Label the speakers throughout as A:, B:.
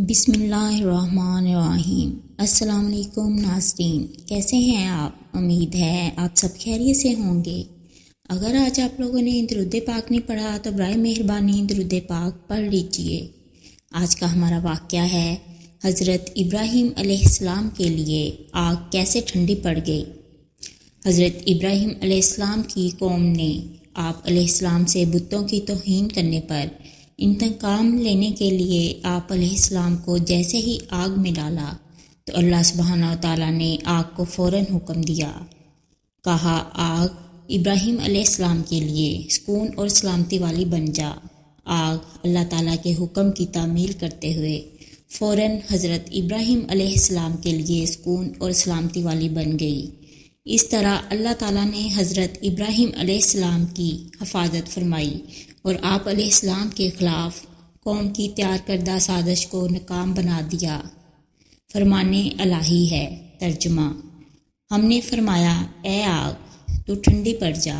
A: بسم اللہ الرحمن الرحیم۔ السلام علیکم ناظرین، کیسے ہیں آپ؟ امید ہے آپ سب خیریت سے ہوں گے۔ اگر آج آپ لوگوں نے درود پاک نہیں پڑھا تو برائے مہربانی درود پاک پڑھ لیجئے۔ آج کا ہمارا واقعہ ہے حضرت ابراہیم علیہ السلام کے لیے آگ کیسے ٹھنڈی پڑ گئی۔ حضرت ابراہیم علیہ السلام کی قوم نے آپ علیہ السلام سے بتوں کی توہین کرنے پر انتقام لینے کے لیے آپ علیہ السلام کو جیسے ہی آگ میں ڈالا تو اللہ سبحانہ و تعالیٰ نے آگ کو فوراً حکم دیا، کہا آگ ابراہیم علیہ السلام کے لیے سکون اور سلامتی والی بن جا۔ آگ اللہ تعالیٰ کے حکم کی تعمیل کرتے ہوئے فوراً حضرت ابراہیم علیہ السلام کے لیے سکون اور سلامتی والی بن گئی۔ اس طرح اللہ تعالیٰ نے حضرت ابراہیم علیہ السلام کی حفاظت فرمائی اور آپ علیہ السلام کے خلاف قوم کی تیار کردہ سازش کو ناکام بنا دیا۔ فرمان الہی ہے۔ ترجمہ: ہم نے فرمایا اے آگ تو ٹھنڈی پڑ جا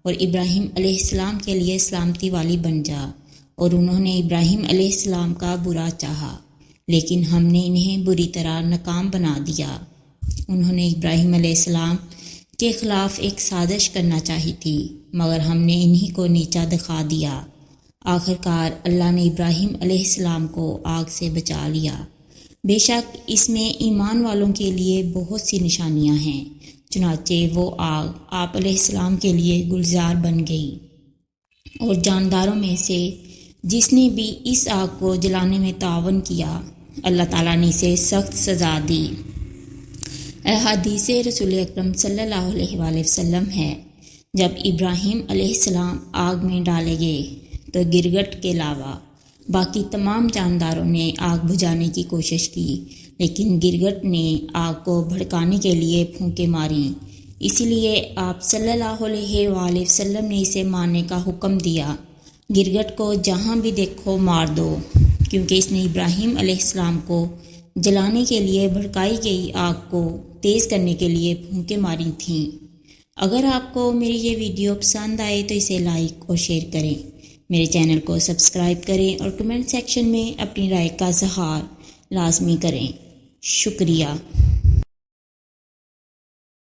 A: اور ابراہیم علیہ السلام کے لیے سلامتی والی بن جا، اور انہوں نے ابراہیم علیہ السلام کا برا چاہا لیکن ہم نے انہیں بری طرح ناکام بنا دیا۔ انہوں نے ابراہیم علیہ السلام کے خلاف ایک سازش کرنا چاہی تھی مگر ہم نے انہی کو نیچا دکھا دیا۔ آخرکار اللہ نے ابراہیم علیہ السلام کو آگ سے بچا لیا۔ بے شک اس میں ایمان والوں کے لیے بہت سی نشانیاں ہیں، چنانچہ وہ آگ آپ علیہ السلام کے لیے گلزار بن گئی، اور جانداروں میں سے جس نے بھی اس آگ کو جلانے میں تعاون کیا اللہ تعالیٰ نے اسے سخت سزا دی۔ احادیث رسول اکرم صلی اللہ علیہ وآلہ وسلم ہے، جب ابراہیم علیہ السلام آگ میں ڈالے گئے تو گرگٹ کے علاوہ باقی تمام جانداروں نے آگ بجھانے کی کوشش کی، لیکن گرگٹ نے آگ کو بھڑکانے کے لیے پھونکے ماری۔ اسی لیے آپ صلی اللہ علیہ وآلہ وسلم نے اسے مارنے کا حکم دیا۔ گرگٹ کو جہاں بھی دیکھو مار دو، کیونکہ اس نے ابراہیم علیہ السلام کو جلانے کے لیے بھڑکائی گئی آگ کو تیز کرنے کے لیے پھونکے ماری تھیں۔ اگر آپ کو میری یہ ویڈیو پسند آئے تو اسے لائک اور شیئر کریں، میرے چینل کو سبسکرائب کریں اور کمنٹ سیکشن میں اپنی رائے کا اظہار لازمی کریں۔ شکریہ۔